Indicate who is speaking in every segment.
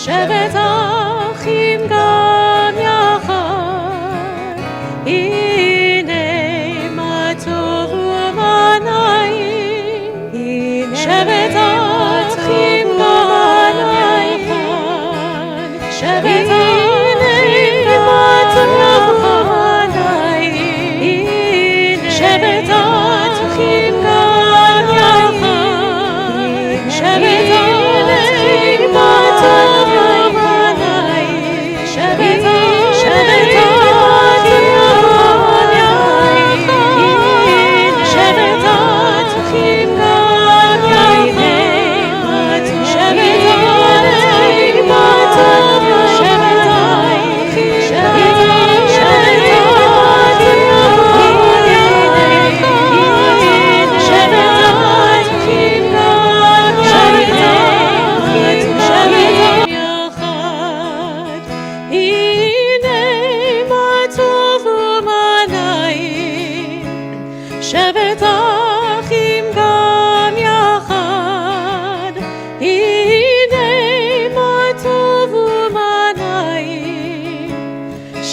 Speaker 1: שבת אחים גם יחד, הנה מה טוב ומה נעים, שבת אחים גם יחד, שבת אחים מה טוב ומה נעים, שבת אחים גם יחד, שבת אחים מה טוב ומה נעים, שבת אחים גם יחד, שבת אחים גם יחד, שבת אחים מה טוב, שבת אחים, שבת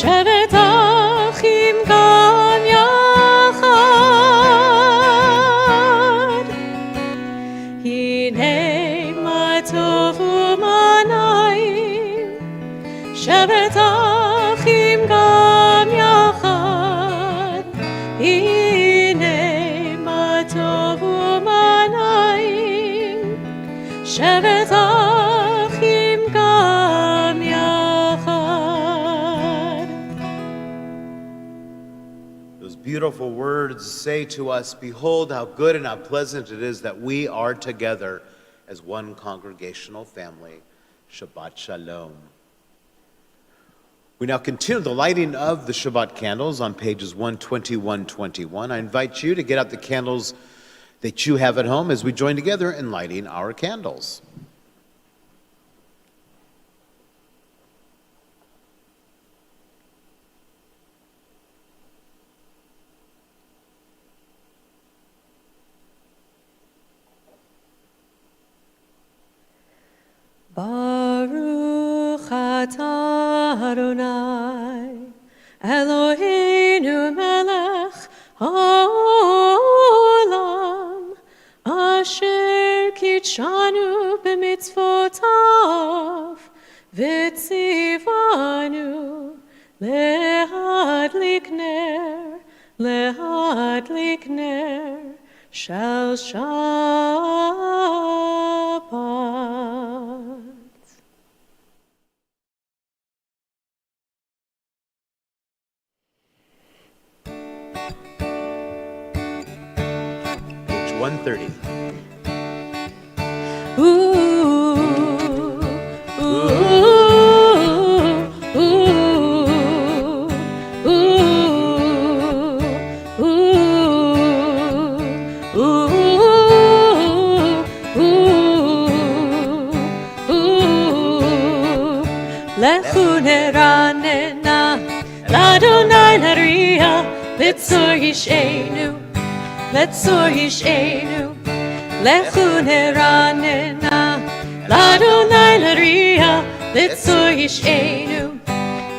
Speaker 1: שבת אחים גם יחד, הנה מה טוב ומה נעים, שבת אחים גם יחד, הנה מה טוב ומה נעים, שבת אחים גם יחד, טוב ומה נעים, שבת אחים גם יחד.
Speaker 2: Those beautiful words say to us, behold how good and how pleasant it is that we are together as one congregational family. Shabbat Shalom. We now continue the lighting of the Shabbat candles on pages 121-121. I invite you to get out the candles that you have at home as we join together in lighting our candles.
Speaker 1: Baruch atah Adonai Eloheinu melech haolam asher kitshanu b'mitzvotav v'tzivanu lehadlik ner shel Shabbat.
Speaker 2: Page 130.
Speaker 1: Lechu neranena, l'Adonai nariya, letzor yishenu, letzor yishenu. Lechu neranena, l'Adonai nariya, letzor yishenu,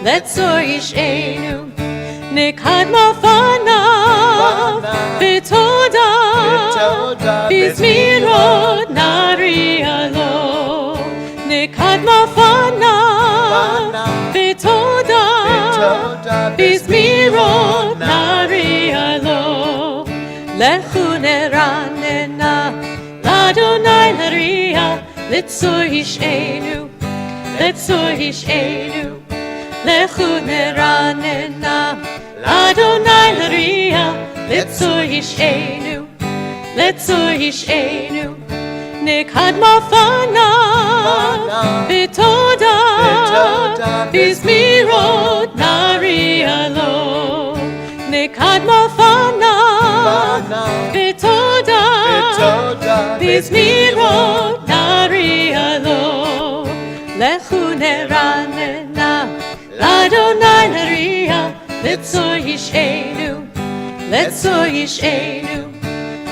Speaker 1: letzor yishenu. Nikad mafanav, v'toda, bizmirot nariya lo. Nikad mafanav, v'toda, bizmirot nariya lo. Lechu neranena, l'Adonai nariya, letzor yishenu, letzor yishenu. Lechu neranena, l'Adonai nariya, letzor yishenu, letzor yishenu. Nikad mafanav, v'toda, bizmirot nariya lo. Nikad mafanav, v'toda, bizmirot nariya lo. Lechu neranena, l'Adonai nariya, letzor yishenu, letzor yishenu.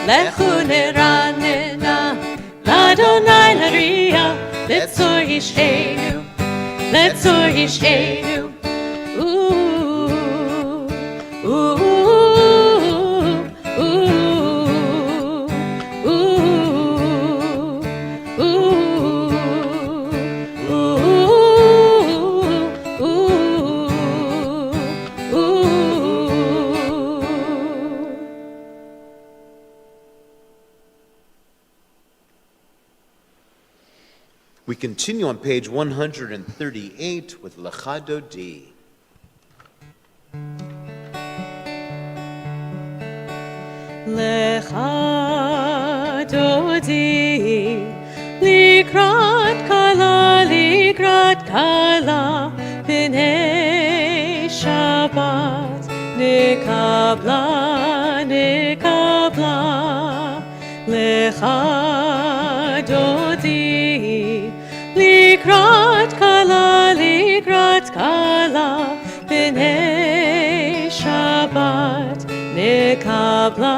Speaker 1: Lechu neranena, l'Adonai nariya, letzor yishenu, Letzor Yishenu.
Speaker 2: We continue on page 138 with Lecha Dodi.
Speaker 1: Lecha Dodi, likrat kala, b'nei Shabbat, nikabla, Lecha Dodi, likrat kala, b'nei Shabbat, nikabla,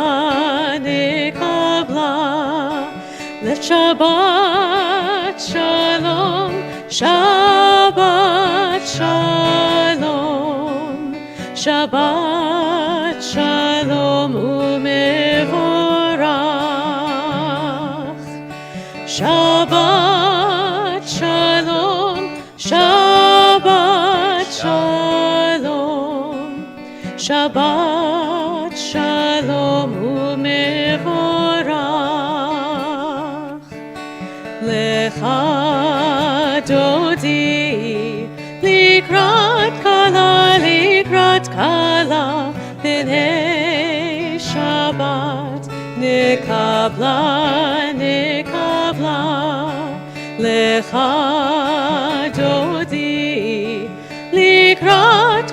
Speaker 1: let Shabbat shalom, Shabbat shalom, Shabbat shalom umevorach, Shabbat shalom, Shabbat shalom, Shabbat shalom umevorach. Lecha Dodi, likrat kala, b'nei Shabbat, nikabla, Lecha Dodi, likrat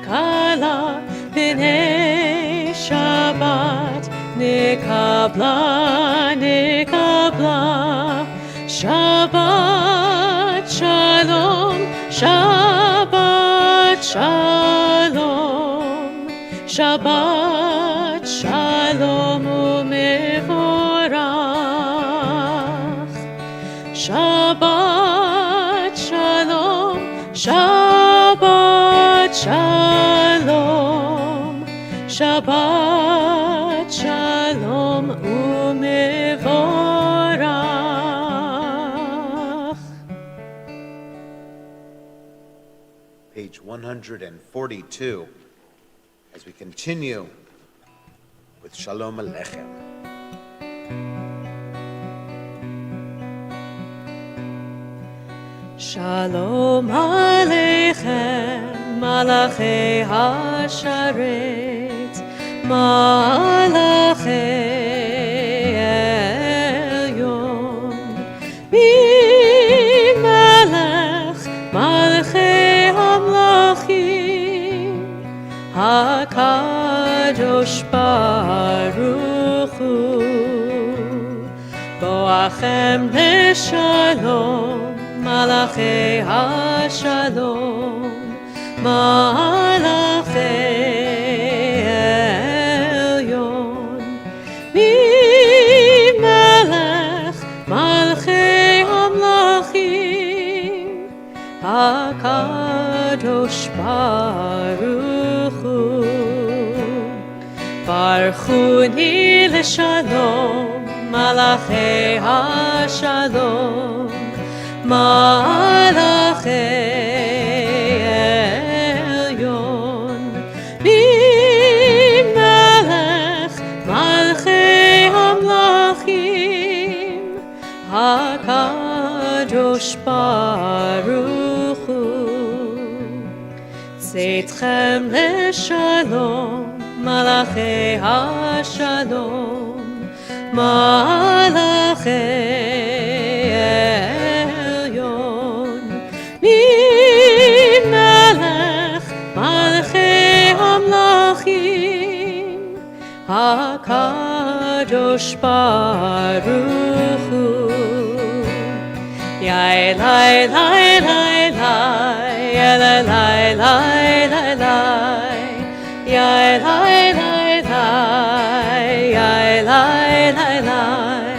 Speaker 1: kala, b'nei Shabbat, nikabla, Shabbat shalom, Shabbat shalom, Shabbat shalom umevorach, Shabbat shalom, Shabbat shalom, Shabbat shalom umevorach.
Speaker 2: Page 142, as we continue with Shalom Aleichem.
Speaker 1: Shalom Aleichem, Malachei HaSharet, Malachei Elyon, Melech, Malachei Hamlachim, HaKadosh Baruch Hu, Boachem Leshalom, Malachei HaShalom, Malachei Elyon, Melech, Malachei Hamlachim, HaKadosh Baruch Hu, Baruchuni Leshalom, Malachei HaShalom, Malachei Elyon, Melech, Malachei Hamlachim, HaKadosh Baruch Hu, Tzedchem Leshalom, Malachei HaShalom, Malachei Elyon, Melech, Malachei Hamlachim, HaKadosh Baruch Hu, Yai Lai Lai Lai Lai, Yai Lai Lai Lai Lai, Yai Lai Lai Lai, Yai Lai Lai Lai,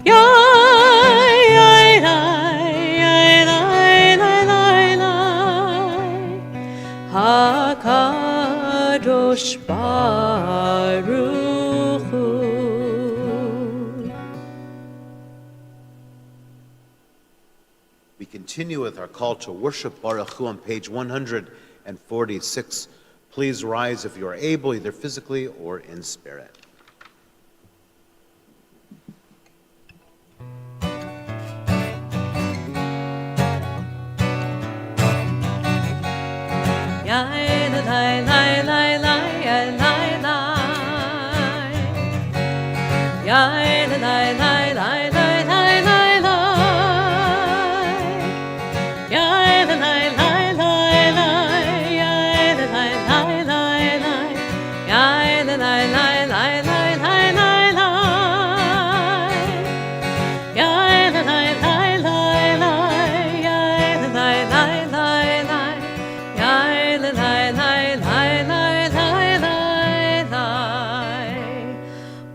Speaker 1: Yai Lai, Yai Lai. HaKadosh Baruch Hu.
Speaker 2: We continue with our call to worship Baruch Hu on page 146. Please rise if you are able, either physically or in spirit.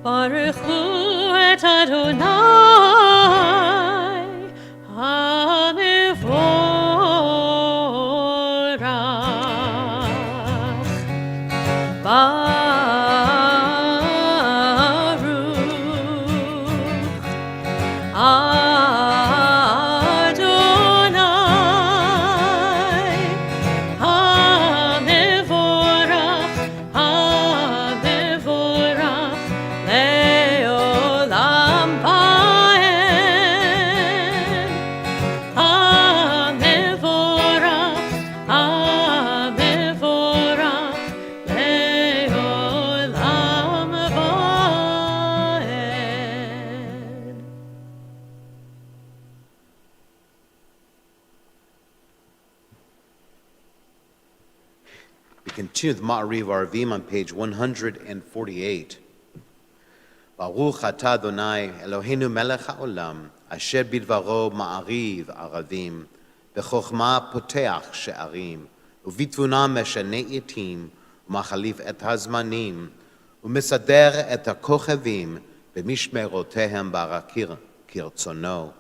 Speaker 1: Baruch Hu et Adonai HaMevorach
Speaker 2: Continue with Ma'ariv Arvim on page 148. Baruch atah Adonai Eloheinu melech haolam asher bidvaro ma'ariv aravim b'chokhmah poteach she'arim uvitvuna meshane yatim umachalif et hazmanim umesader et hakochavim b'mishmerotehem barakir kirtzono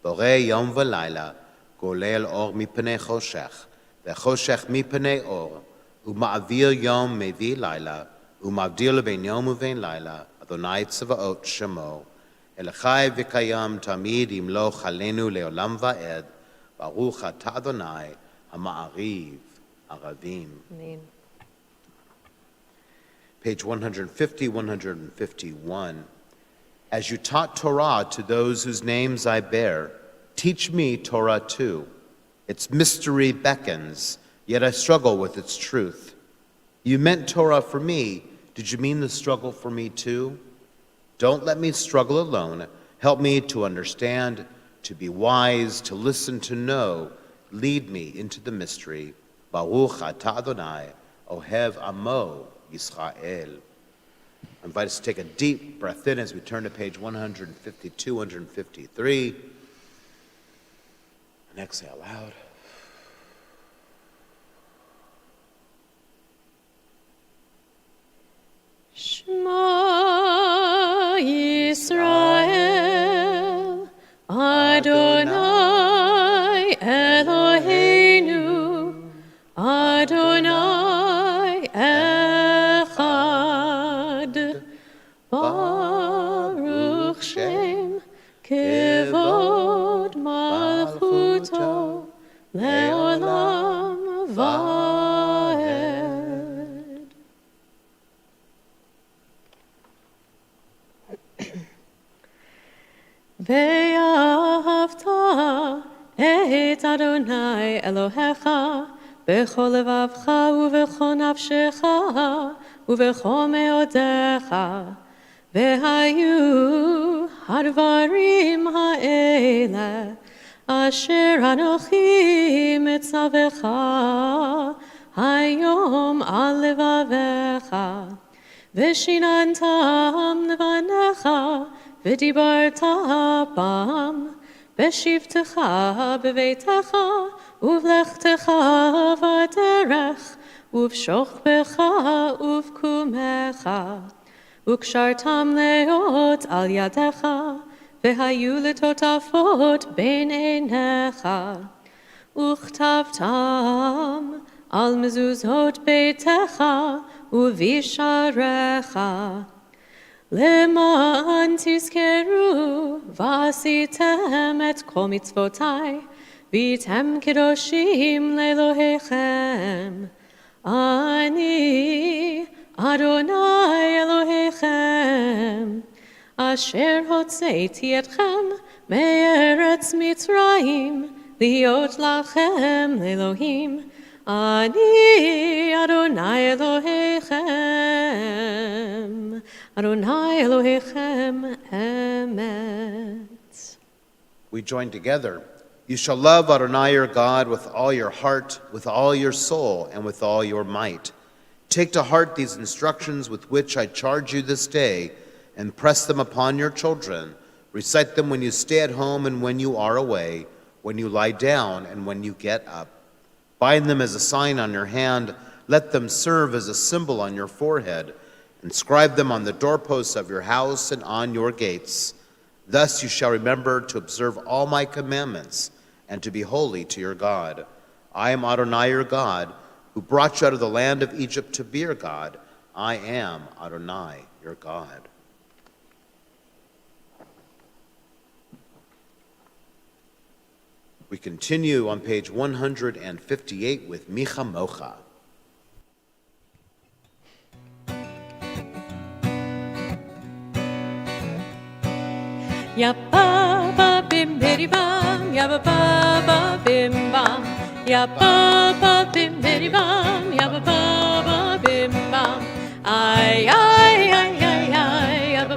Speaker 2: borei yom v'layla golel or mipnei choshech v'choshech mipnei or ומעביר יום מביא לילה, ומבדיל בין יום ובין לילה, אדוני צבאות שמו, אל חי וקיים תמיד ימלוך עלינו לעולם ועד, ברוך אתה אדוני המעריב ערבים.
Speaker 1: Amen.
Speaker 2: Page 150, 151. As you taught Torah to those whose names I bear, teach me Torah too. Its mystery beckons, yet I struggle with its truth. You meant Torah for me. Did you mean the struggle for me too? Don't let me struggle alone. Help me to understand, to be wise, to listen, to know. Lead me into the mystery. Baruch atah Adonai, Ohev Amo Yisrael. I invite us to take a deep breath in as we turn to page 152, 153. And exhale out.
Speaker 1: Shema Yisrael, Adonai Eloheinu, Adonai Echad, Baruch Shem, Kevod Malchuto, Leolam Vaed. ואהבת את אדוני אלוהיך בכל לבבך ובכל נפשך ובכל מאודיך והיו הדברים האלה אשר אנוכי מצווך היום על לבביך ושיננתם לבניך ודיברת בם בשבתך בביתך ובלכתך בדרך ובשוכבך ובקומך וקשרתם להיות על ידך והיו לטוטפות בין עיניך וכתבתם על מזוזות ביתך ובשעריך. למען תזכרו ועשיתם את כל מצוותיי, והייתם קדושים לאלוהיכם. אני אדוני אלוהיכם, אשר הוצאתי אתכם מארץ מצרים, להיות לכם לאלוהים. אני אדוני אלוהיכם, אדוני אלוהיכם אמת.
Speaker 2: We join together. You shall love Adonai your God with all your heart, with all your soul, and with all your might. Take to heart these instructions with which I charge you this day, and press them upon your children. Recite them when you stay at home and when you are away, when you lie down and when you get up. Bind them as a sign on your hand. Let them serve as a symbol on your forehead. Inscribe them on the doorposts of your house and on your gates. Thus you shall remember to observe all my commandments and to be holy to your God. I am Adonai your God, who brought you out of the land of Egypt to be your God. I am Adonai your God. We continue on page 158 with Micha Mocha.
Speaker 1: Ya ba ba bim bidi bam, ya ba bim bam, ya ba bim bidi bam, ya ba bim bam. Ay ay ay ay ay, ya ba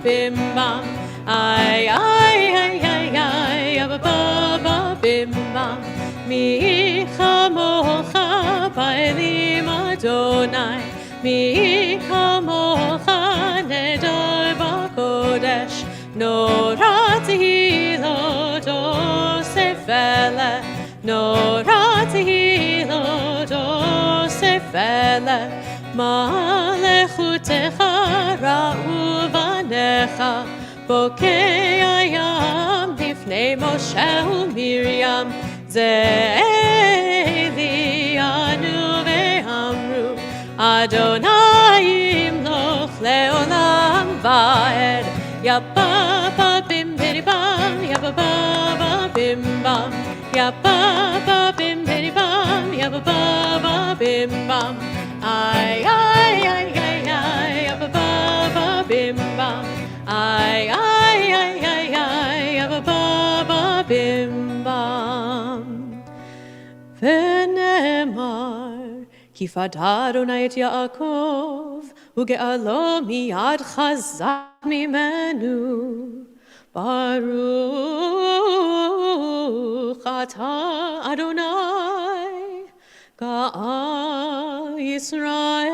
Speaker 1: bim bam. Ay ay ay ay ay, ya ba bim bam. Mi chamocha ba'elim Adonai, mi chamocha nedor b'kodesh. Norati lo dosefele, norati lo dosefele, malechutecha ra'u vanecha, bokei ayam lifnei Moshe u'Miriam, ze'elianu ve'amru, Adonai imloch le'olam va'ed. Ya ba bim bidi bam, ya ba bim bam, ya ba bim bidi bam, ya ba bim bam. Ay ay ay ay ay, ya ba bim bam. Ay ay ay ay ay, ya ba bim bam. V'nemar ki fada Adonai et Yaakov uge'alo miyad chazak ממנו ברוך אתה אדוני גאל ישראל.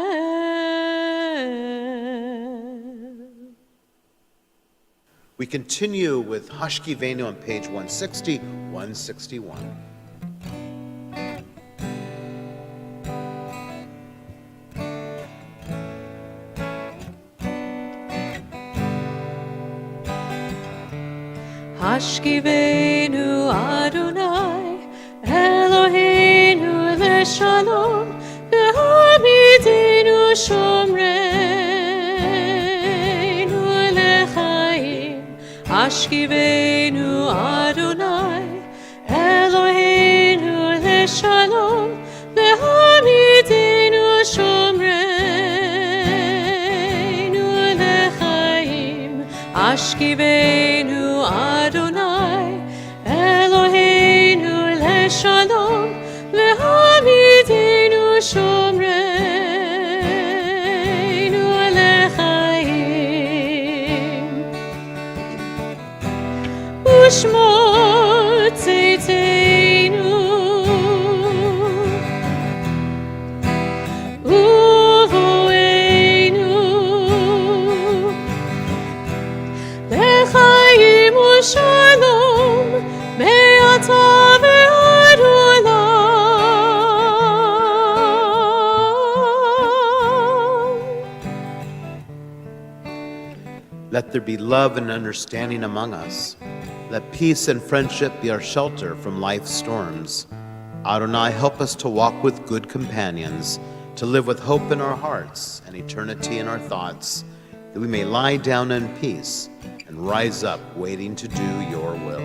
Speaker 2: We continue with Hashkivenu on page 160, 161.
Speaker 1: Hashkivenu Adonai Eloheinu leshalom v'hamidenu shomreinu lechaim. Hashkivenu Adonai Eloheinu leshalom v'hamidenu shomreinu lechaim. Hashkivenu Adonai Eloheinu leshalom v'hamidenu shomreinu lechaim. U'shmor tzeitzenu uvoenu lechaim u'shalom me'ata ve'ad olam.
Speaker 2: Let there be love and understanding among us. Let peace and friendship be our shelter from life's storms. Adonai, help us to walk with good companions, to live with hope in our hearts and eternity in our thoughts, that we may lie down in peace and rise up waiting to do your will.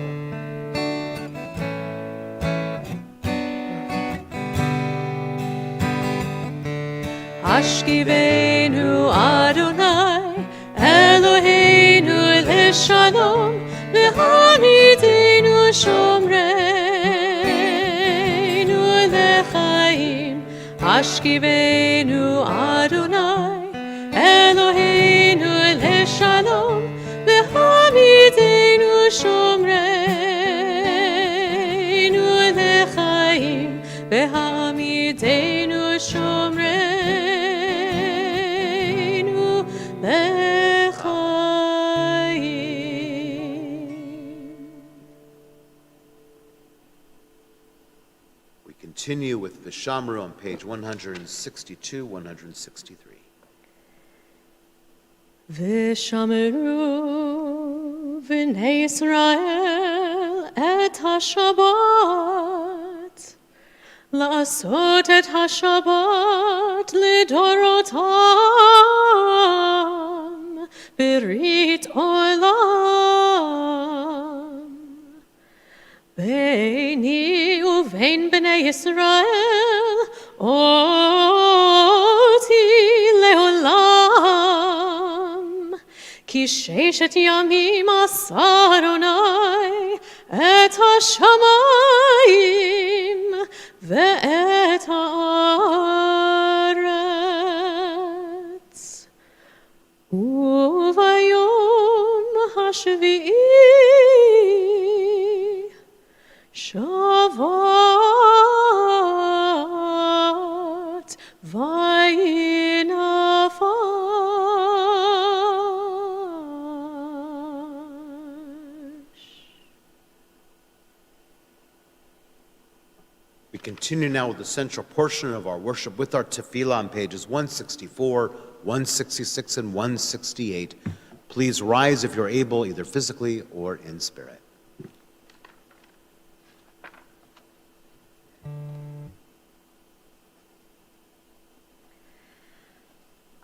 Speaker 1: Ashkivenu Adonai, Eloheinu leshalom, v'hamidenu shomreinu lechaim. Ashkivenu Adonai, Eloheinu leshalom, v'hamidenu shomreinu lechaim, v'hamidenu shomreinu.
Speaker 2: We continue with Vishamru on page 162, 163.
Speaker 1: Vishamru v'nei Yisrael et ha-Shabbat, לעשות את השבת לדורותם ברית עולם. ביני ובין בני ישראל אותי לעולם, כי ששת ימים עשה אדוני את השמיים ואת הארץ, וביום השביעי שבת וינפש.
Speaker 2: We continue now with the central portion of our worship with our tefillah on pages 164, 166, and 168. Please rise if you're able, either physically or in spirit.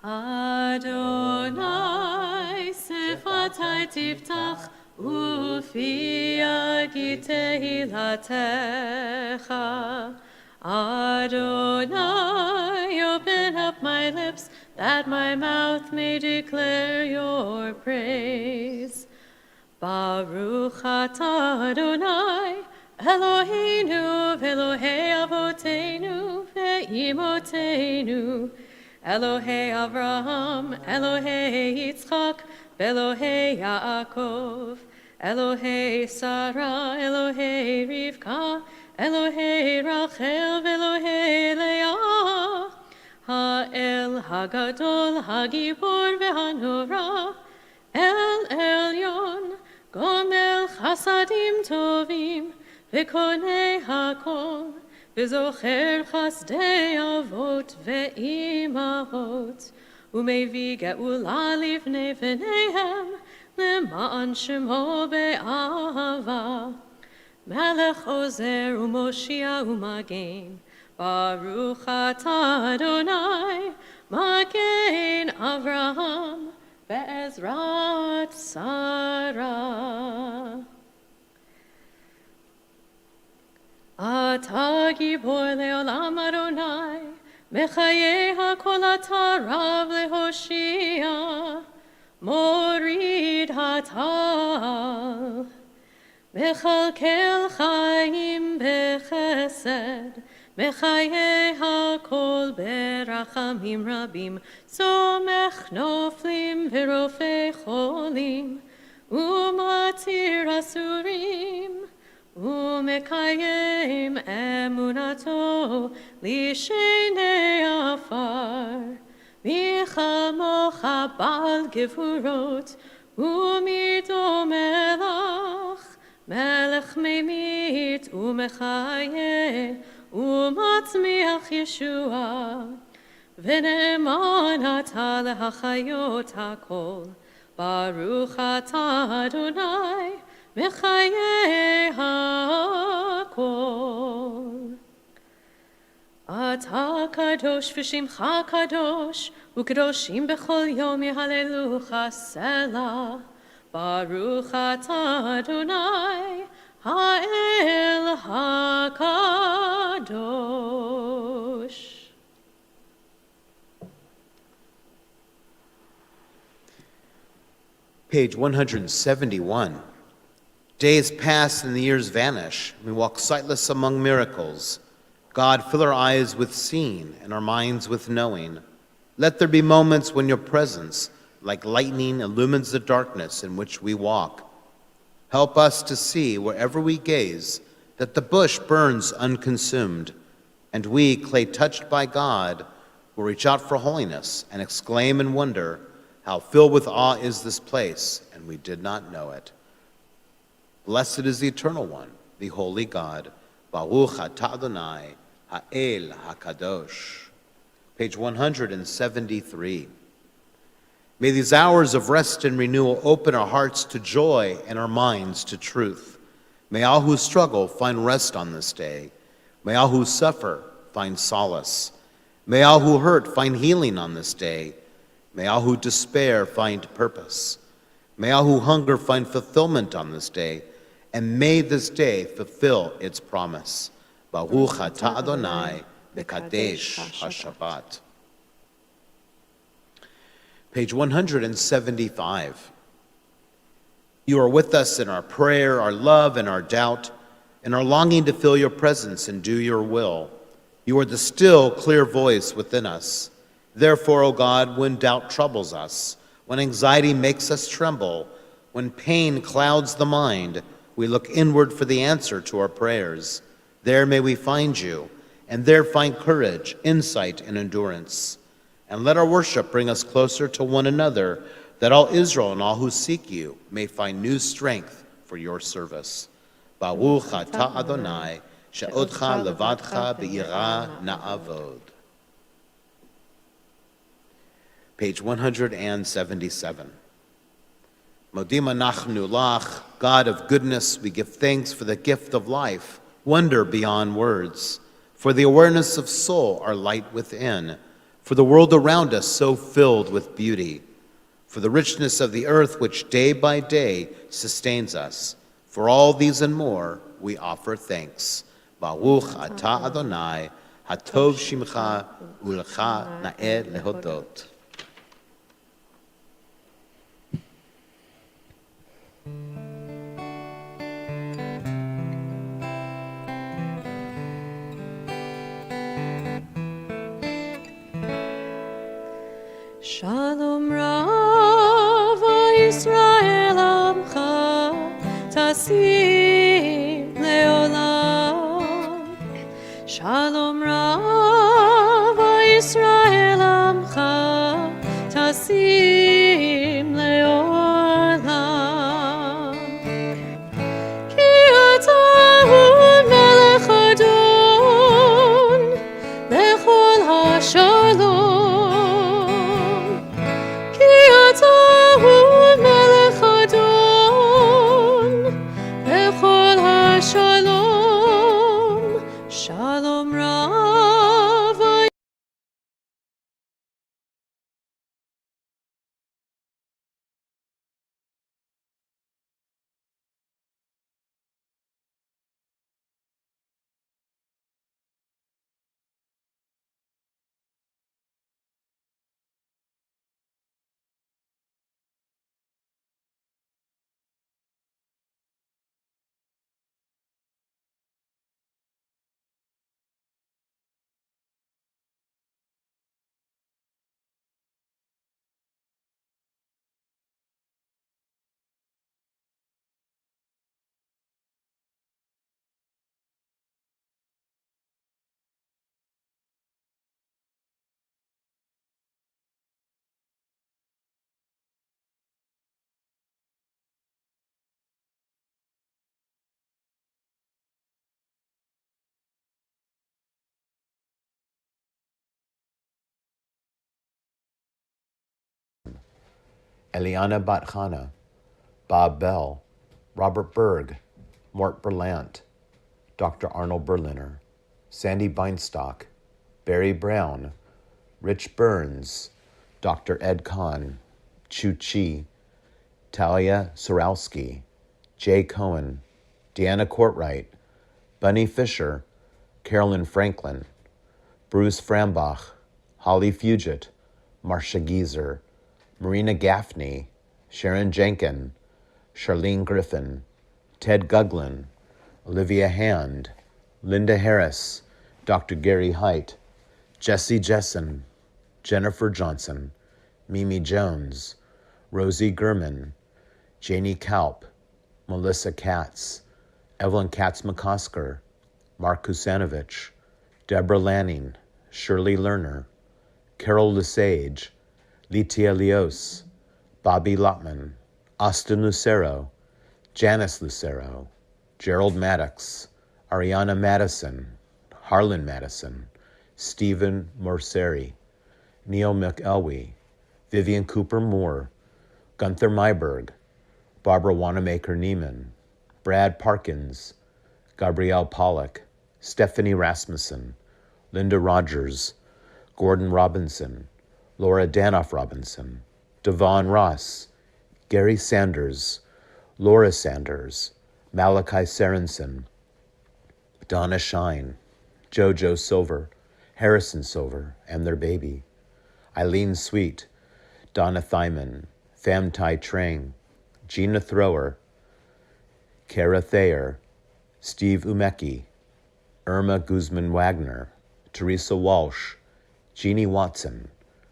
Speaker 1: Adonai sefatai tiftach ufi yagi tehilatecha. Adonai, open up my lips that my mouth may declare your praise. Baruch atah Adonai, Eloheinu v'Elohei avoteinu ve'imoteinu, Elohei Avraham, Elohei Yitzchak, Elohei Yaakov, Elohei Sarah, Elohei Rivka, Elohei Rachel, Elohei Leah, Ha'el Hagadol, Hagibor ve'Hanora, El Elyon, Gomel Chasadim Tovim, V'konei Hakol, וזוכר חסדי אבות ואימהות, ומביא גאולה לבני בניהם, למען שמו באהבה. מלך עוזר ומושיע ומגן, ברוך אתה אדוני, מגן אברהם בעזרת שרה. אתה גיבור לעולם אדוני, מחיי הכל אתה רב להושיע, מוריד הטל, מכלכל חיים בחסד, מחיי הכל ברחמים רבים, סומך נופלים ורופא חולים, ומתיר אסורים, ומקיים אמונתו לשני עפר. מי כמוך בעל גבורות ומידו מלך, מלך ממית ומחיה ומצמיח ישועה, ונאמן אתה להחיות הכל. ברוך אתה אדוני מחיי הכל. אתה קדוש ושמך קדוש, וקדושים בכל יום יהללוך סלה. ברוך אתה אדוני, האל הקדוש.
Speaker 2: Page 171. Days pass and the years vanish. We walk sightless among miracles. God, fill our eyes with seeing and our minds with knowing. Let there be moments when your presence, like lightning, illumines the darkness in which we walk. Help us to see wherever we gaze that the bush burns unconsumed, and we, clay touched by God, will reach out for holiness and exclaim in wonder, how filled with awe is this place, and we did not know it. Blessed is the Eternal One, the Holy God. Baruch atah Adonai, ha'el hakadosh. Page 173. May these hours of rest and renewal open our hearts to joy and our minds to truth. May all who struggle find rest on this day. May all who suffer find solace. May all who hurt find healing on this day. May all who despair find purpose. May all who hunger find fulfillment on this day. And may this day fulfill its promise. Baruch atah Adonai bekadesh ha-Shabbat. Page 175. You are with us in our prayer, our love, and our doubt, and our longing to feel your presence and do your will. You are the still, clear voice within us. Therefore, O God, when doubt troubles us, when anxiety makes us tremble, when pain clouds the mind, we look inward for the answer to our prayers. There may we find you, and there find courage, insight, and endurance. And let our worship bring us closer to one another, that all Israel and all who seek you may find new strength for your service. Baruch atah Adonai, she'odcha levadcha be'ira na'avod. Page 177. Modim anachnu lach, God of goodness, we give thanks for the gift of life, wonder beyond words, for the awareness of soul, our light within, for the world around us so filled with beauty, for the richness of the earth which day by day sustains us. For all these and more, we offer thanks. Baruch atah Adonai, hatov shimcha, ulecha na'eh lehodot.
Speaker 1: Shalom Rav Yisrael Amcha Tasim Leolam. Shalom Rav Yisrael Amcha Tasim Leolam. Ki atahu melech Adon lechol hashalom. Shalom Rav.
Speaker 2: Eliana Bat-Hana, Bob Bell, Robert Berg, Mort Berlant, Dr. Arnold Berliner, Sandy Beinstock, Barry Brown, Rich Burns, Dr. Ed Kahn, Chu Chi, Talia Sorowski, Jay Cohen, Deanna Courtwright, Bunny Fisher, Carolyn Franklin, Bruce Frambach, Holly Fugit, Marcia Gieser, Marina Gaffney, Sharon Jenkin, Charlene Griffin, Ted Guglin, Olivia Hand, Linda Harris, Dr. Gary Height, Jesse Jessen, Jennifer Johnson, Mimi Jones, Rosie Gurman, Janie Kaup, Melissa Katz, Evelyn Katz-McCosker, Mark Kusanovich, Deborah Lanning, Shirley Lerner, Carol Lesage, Litia Leos, Bobby Lotman, Austin Lucero, Janice Lucero, Gerald Maddox, Ariana Madison, Harlan Madison, Stephen Morseri, Neil McElwee, Vivian Cooper Moore, Gunther Myberg, Barbara Wanamaker Neiman, Brad Parkins, Gabrielle Pollock, Stephanie Rasmussen, Linda Rogers, Gordon Robinson, Laura Danoff Robinson, Devon Ross, Gary Sanders, Laura Sanders, Malachi Sorensen, Donna Shine, JoJo Silver, Harrison Silver and their baby, Eileen Sweet, Donna Thyman, Pham Tai Trang, Gina Thrower, Kara Thayer, Steve Umeki, Irma Guzman-Wagner, Teresa Walsh, Jeannie Watson,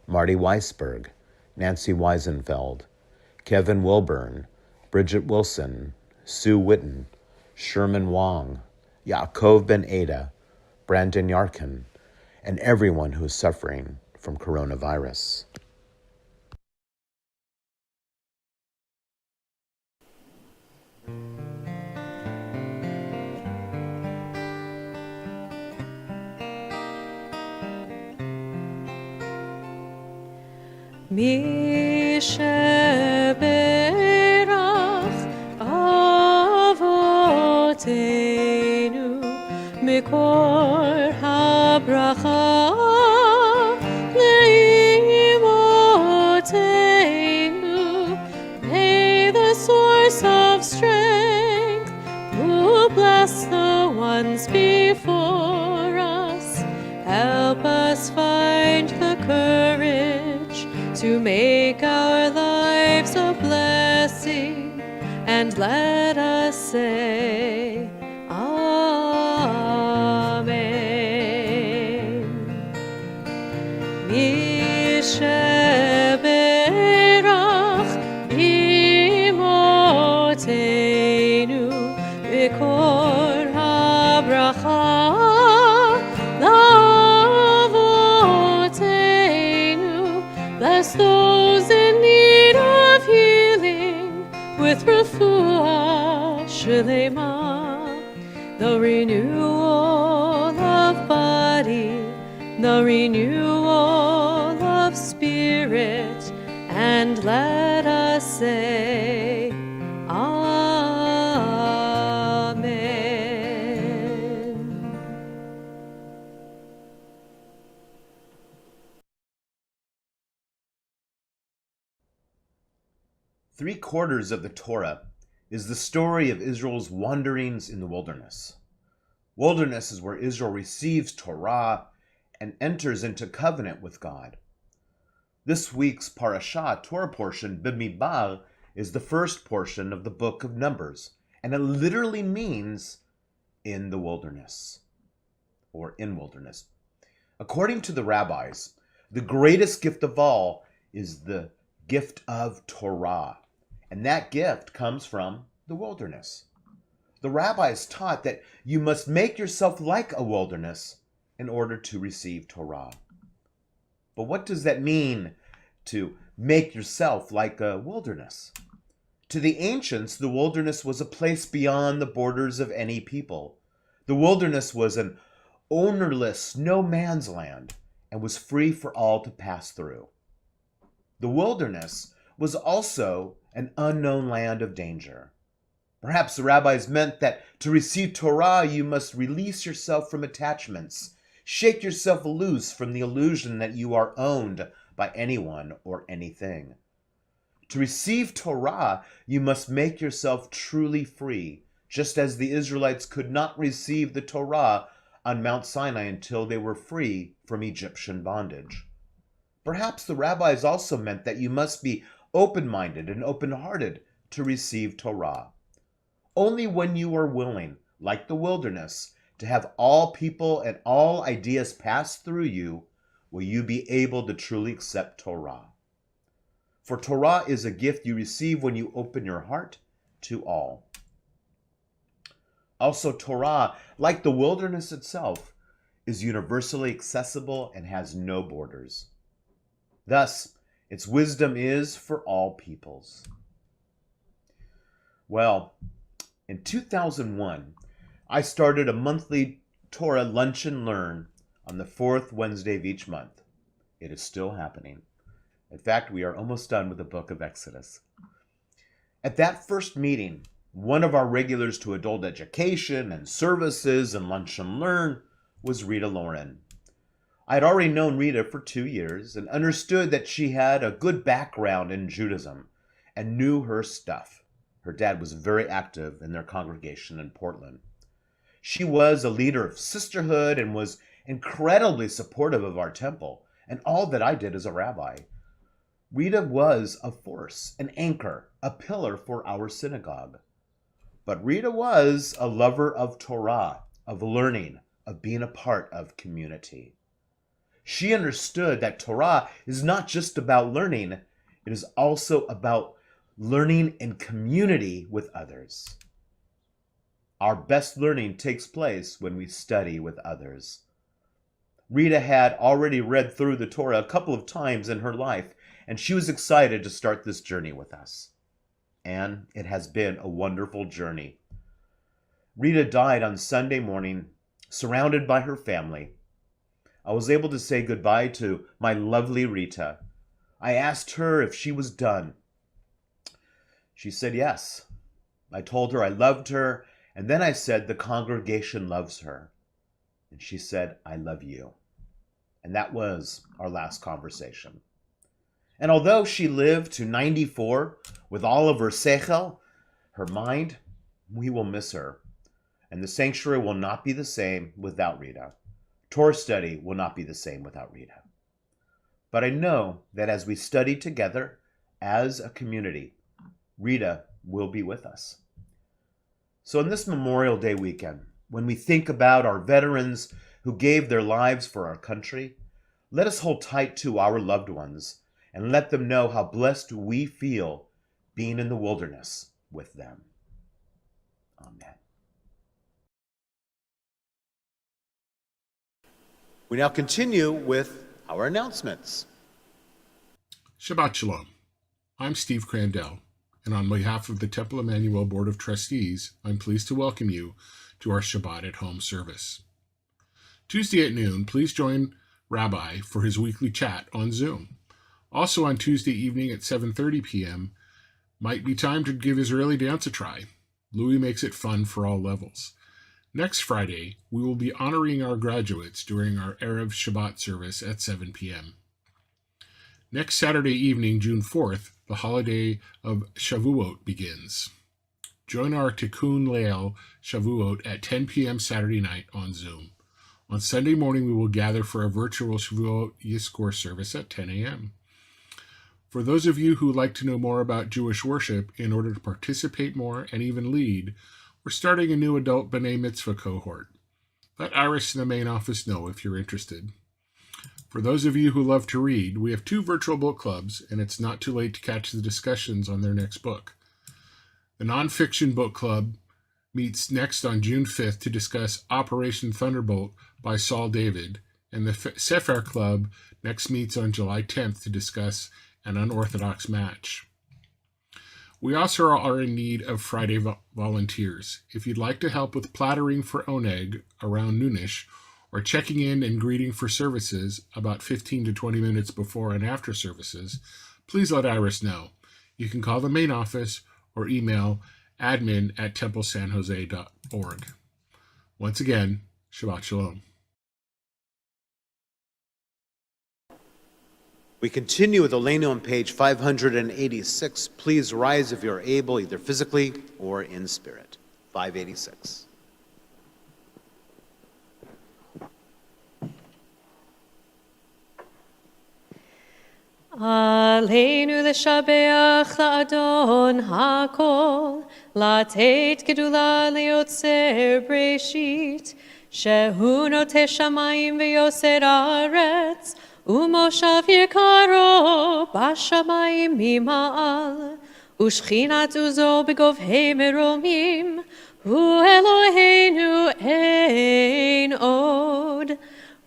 Speaker 2: Marty Weisberg, Nancy Weisenfeld, Kevin Wilburn, Bridget Wilson, Sue Witten, Sherman Wong, Yaakov Ben Ada, Brandon Yarkin, and everyone who is suffering from coronavirus.
Speaker 1: מי שברך אבותינו מקור הברכה לאמותינו, may the source of strength who bless the ones before us help us find the courage to make our lives a blessing, and let us say, Amen. Mi sheberach imotenu b'kor habracha bless those in need of healing with refuah shlema, the renewal of body, the renewal of spirit, and let us say, Amen.
Speaker 2: Three-quarters of the Torah is the story of Israel's wanderings in the wilderness. Wilderness is where Israel receives Torah and enters into covenant with God. This week's parashah, Torah portion, Bimidbar, is the first portion of the book of Numbers, and it literally means in the wilderness, or in wilderness. According to the rabbis, the greatest gift of all is the gift of Torah. And that gift comes from the wilderness. The rabbis taught that you must make yourself like a wilderness in order to receive Torah. But what does that mean, to make yourself like a wilderness? To the ancients, the wilderness was a place beyond the borders of any people. The wilderness was an ownerless, no man's land and was free for all to pass through. The wilderness was also an unknown land of danger. Perhaps the rabbis meant that to receive Torah, you must release yourself from attachments, Shake yourself loose from the illusion that you are owned by anyone or anything. To receive Torah, you must make yourself truly free, just as the Israelites could not receive the Torah on Mount Sinai until they were free from Egyptian bondage. Perhaps the rabbis also meant that you must be open-minded and open-hearted to receive Torah. Only when you are willing, like the wilderness, to have all people and all ideas pass through you, will you be able to truly accept Torah. For Torah is a gift you receive when you open your heart to all. Also, Torah, like the wilderness itself, is universally accessible and has no borders. Thus, its wisdom is for all peoples. Well, in 2001, I started a monthly Torah Lunch and Learn on the fourth Wednesday of each month. It is still happening. In fact, we are almost done with the book of Exodus. At that first meeting, one of our regulars to adult education and services and Lunch and Learn was Rita Lauren. I had already known Rita for 2 years and understood that she had a good background in Judaism and knew her stuff. Her dad was very active in their congregation in Portland. She was a leader of sisterhood and was incredibly supportive of our temple and all that I did as a rabbi. Rita was a force, an anchor, a pillar for our synagogue. But Rita was a lover of Torah, of learning, of being a part of community. She understood that Torah is not just about learning, it is also about learning in community with others. Our best learning takes place when we study with others. Rita had already read through the Torah a couple of times in her life, and she was excited to start this journey with us. And it has been a wonderful journey. Rita died on Sunday morning, surrounded by her family. I was able to say goodbye to my lovely Rita. I asked her if she was done. She said yes. I told her I loved her, and then I said the congregation loves her. And she said, I love you. And that was our last conversation. And although she lived to 94 with all of her seichel, her mind, we will miss her. And the sanctuary will not be the same without Rita. Torah study will not be the same without Rita. But I know that as we study together as a community, Rita will be with us. So on this Memorial Day weekend, when we think about our veterans who gave their lives for our country, let us hold tight to our loved ones and let them know how blessed we feel being in the wilderness with them. Amen. We now continue with our announcements.
Speaker 3: Shabbat Shalom. I'm Steve Crandell, and on behalf of the Temple Emanu-El Board of Trustees, I'm pleased to welcome you to our Shabbat at Home service. Tuesday at noon, please join Rabbi for his weekly chat on Zoom. Also on Tuesday evening at 7:30 p.m., might be time to give Israeli dance a try. Louis makes it fun for all levels. Next Friday, we will be honoring our graduates during our Erev Shabbat service at 7 p.m. Next Saturday evening, June 4th, the holiday of Shavuot begins. Join our Tikkun Leil Shavuot at 10 p.m. Saturday night on Zoom. On Sunday morning, we will gather for a virtual Shavuot Yizkor service at 10 a.m. For those of you who would like to know more about Jewish worship in order to participate more and even lead, we're starting a new adult B'nai Mitzvah cohort. Let Iris in the main office know if you're interested. For those of you who love to read, we have 2 virtual book clubs, and it's not too late to catch the discussions on their next book. The Nonfiction Book Club meets next on June 5th to discuss Operation Thunderbolt by Saul David, and the Sefer Club next meets on July 10th to discuss An Unorthodox Match. We also are in need of Friday volunteers. If you'd like to help with plattering for Oneg around noonish, or checking in and greeting for services about 15 to 20 minutes before and after services, please let Iris know. You can call the main office or email admin@templesanjose.org. Once again, Shabbat Shalom.
Speaker 2: We continue with Elenu on page 586. Please rise if you're able, either physically or in spirit. 586.
Speaker 1: עלינו לשבח לאדון הכל, לתת גדולה ליוצר בראשית, שהוא נוטה שמיים ויוסר ארץ, ומושב יקרו בשמיים ממעל, ושכינת עוזו בגובהי מרומים, הוא אלוהינו אין עוד.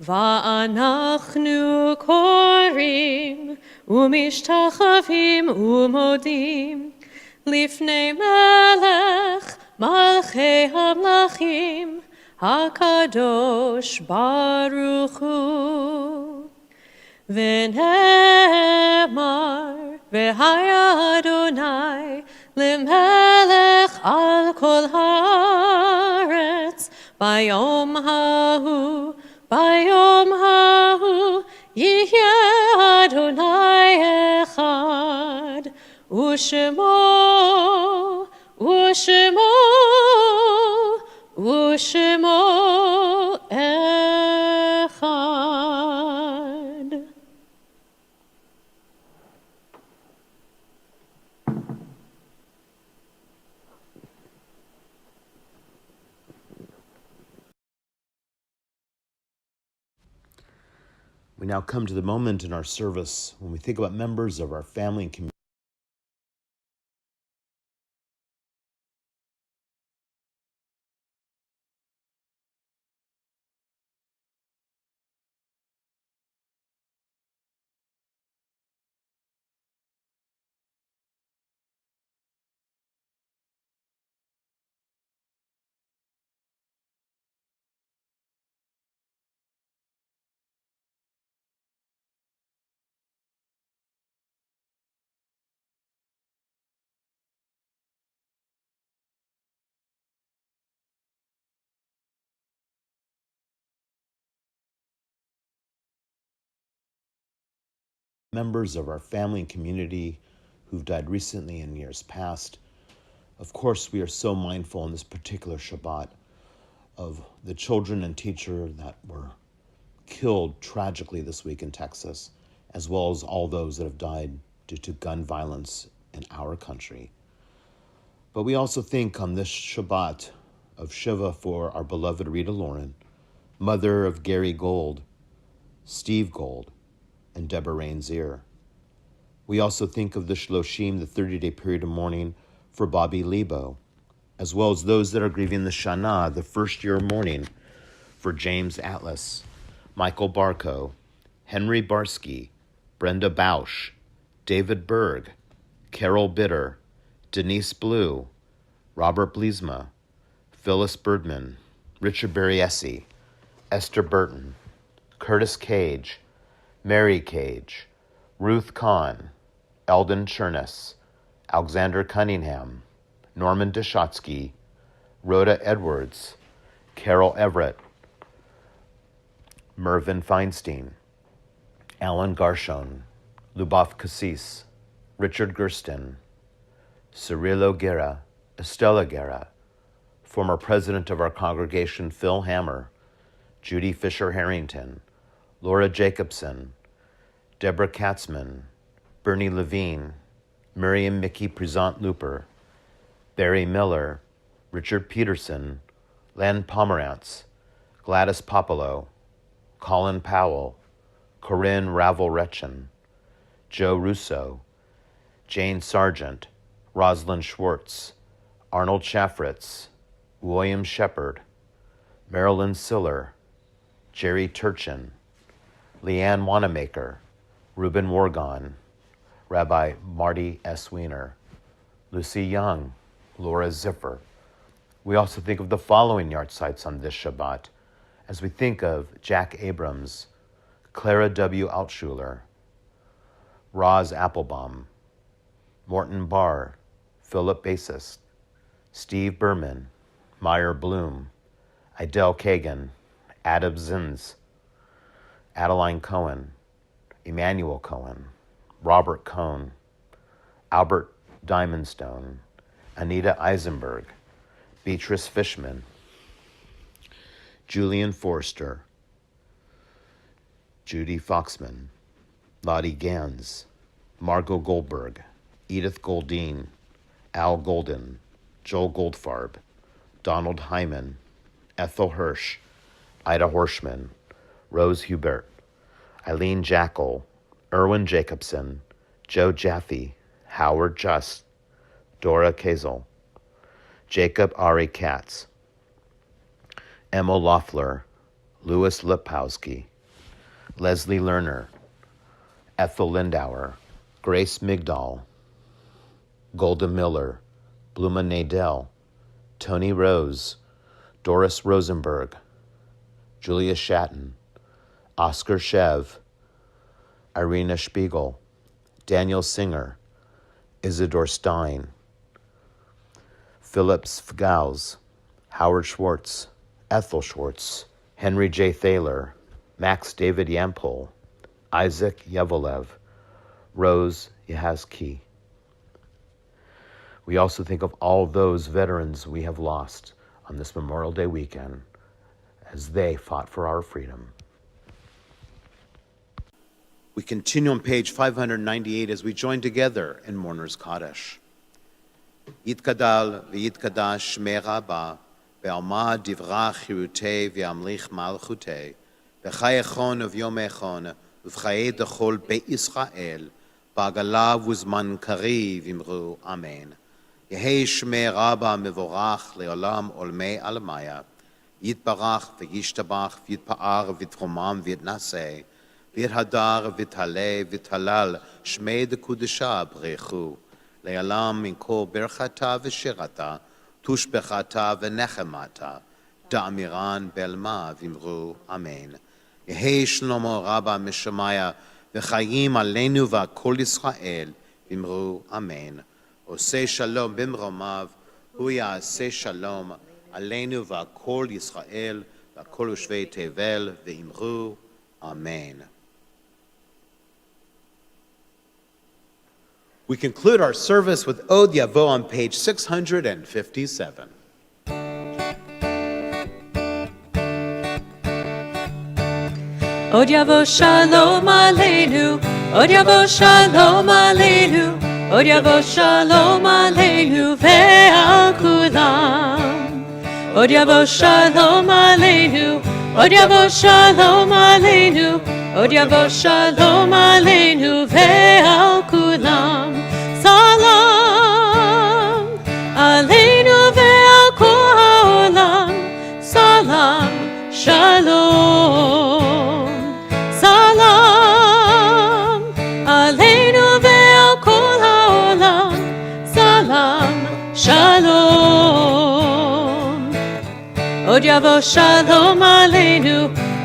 Speaker 1: ואנחנו קוראים ומשתחווים ומודים לפני מלך מלכי המלכים הקדוש ברוך הוא. ונאמר והיה אדוני למלך על כל הארץ ביום ההוא ביום ההוא יהיה אדוני אחד, ושמו אחד.
Speaker 2: We now come to the moment in our service when we think about members of our family and community. Members of our family and community who've died recently and years past. Of course, we are so mindful on this particular Shabbat of the children and teacher that were killed tragically this week in Texas, as well as all those that have died due to gun violence in our country. But we also think on this Shabbat of Shiva for our beloved Rita Lauren, mother of Gary Gold, Steve Gold, and Deborah Rainzier. We also think of the Shloshim, the 30-day period of mourning for Bobby Lebo, as well as those that are grieving the Shana, the first year of mourning for James Atlas, Michael Barco, Henry Barsky, Brenda Bausch, David Berg, Carol Bitter, Denise Blue, Robert Bliesma, Phyllis Birdman, Richard Berriesi, Esther Burton, Curtis Cage, Mary Cage, Ruth Kahn, Eldon Chernus, Alexander Cunningham, Norman Deshotsky, Rhoda Edwards, Carol Everett, Mervyn Feinstein, Alan Garshon, Lubov Cassis, Richard Gersten, Cirilo Guerra, Estella Guerra, former president of our congregation Phil Hammer, Judy Fisher Harrington, Laura Jacobson, Deborah Katzman, Bernie Levine, Miriam Mickey Presant Looper, Barry Miller, Richard Peterson, Len Pomerantz, Gladys Popolo, Colin Powell, Corinne Ravel-Retchen, Joe Russo, Jane Sargent, Rosalind Schwartz, Arnold Chaffritz, William Shepard, Marilyn Siller, Jerry Turchin, Leanne Wanamaker, Reuben Wargon, Rabbi Marty S. Wiener, Lucy Young, Laura Ziffer. We also think of the following yahrzeits on this Shabbat as we think of Jack Abrams, Clara W. Altshuler, Roz Applebaum, Morton Barr, Philip Basis, Steve Berman, Meyer Bloom, Idel Kagan, Adam Zins, Adeline Cohen, Emanu-El Cohen, Robert Cohn, Albert Diamondstone, Anita Eisenberg, Beatrice Fishman, Julian Forster, Judy Foxman, Lottie Gans, Margot Goldberg, Edith Goldine, Al Golden, Joel Goldfarb, Donald Hyman, Ethel Hirsch, Ida Horschman, Rose Hubert, Eileen Jackal, Erwin Jacobson, Joe Jaffe, Howard Just, Dora Kazel, Jacob Ari Katz, Emma Loeffler, Louis Lipowski, Leslie Lerner, Ethel Lindauer, Grace Migdal, Golda Miller, Bluma Nadell, Tony Rose, Doris Rosenberg, Julia Shatton, Oscar Shev, Irina Spiegel, Daniel Singer, Isidore Stein, Phillips Fgals, Howard Schwartz, Ethel Schwartz, Henry J. Thaler, Max David Yampol, Isaac Yevolev, Rose Yahazki. We also think of all those veterans we have lost on this Memorial Day weekend as they fought for our freedom. We continue on page 598 as we join together in Mourner's Kaddish. Yitkadal v'yitkadash shmei Rabba ve'alma divra chirutei ve'amlich malchutei v'chayechon v'yomechon v'chayei dechol be'Yisrael ba'agala v'uzman kariv imru amen. Yehei shmei Rabba mevorach le'olam olmei alamaya yitbarach v'yishtabach v'yitpa'ar v'yitfromam v'yitnaseh v'yithadar v'yithaleh v'yithalal shmei dekudesha b'rechu Le'alam min kol berchata v'shirata, tushbechata v'nechemata, da'amiran belma v'imru, amen. Yehei shlomo rabba mishamaya, v'chayim aleinu v'kol Yisrael, v'imru, amen. Oseh shalom bimromav, hu ya'aseh shalom, aleinu v'kol Yisrael, v'kol ushvei tevel, v'imru, amen. We conclude our service with Od Yavo on page 657.
Speaker 1: Od Yavo Shalom Aleinu, Od Yavo Shalom Aleinu, Od Yavo Shalom Aleinu ve'al kulam. Od Yavo Shalom Aleinu, Od Yavo Shalom Aleinu, Od Yavo Shalom Aleinu ve'al kulam. Salam Aleinu ve'al kol ha'olam. Salam Shalom. Salam Aleinu ve'al kol ha'olam. Salam Shalom. Od Yavo Shalom Aleinu,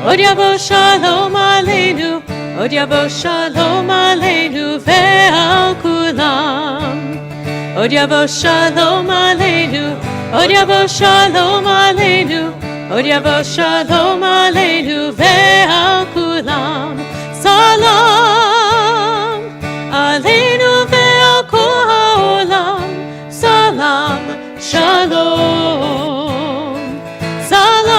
Speaker 1: Od Yavo Shalom Aleinu, Od Yavo Shalom Aleinu ve'al kulam. Od Yavo Shalom Aleinu, Od Yavo Shalom Aleinu, Od Yavo Shalom Aleinu ve'al kulam. Salam Aleinu ve'al kol ha'olam. Salam Shalom. Salam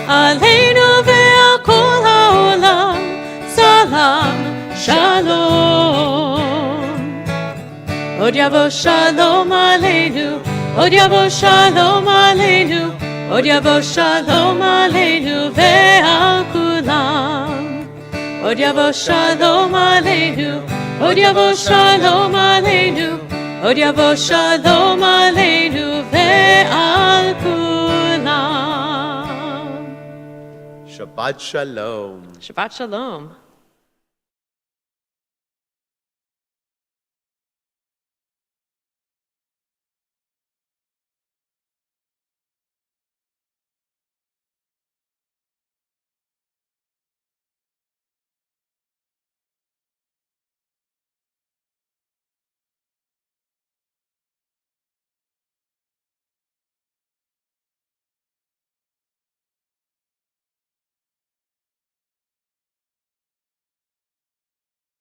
Speaker 1: Aleinu ve'al kol ha'olam. Salam Shalom. Od Yavo Shalom Aleinu, Od Yavo Shalom Aleinu, Od Yavo Shalom Aleinu ve'al kulam. Od Yavo Shalom Aleinu, Od Yavo Shalom Aleinu, Od Yavo Shalom Aleinu ve'al kulam.
Speaker 2: Shabbat Shalom.
Speaker 1: Shabbat Shalom.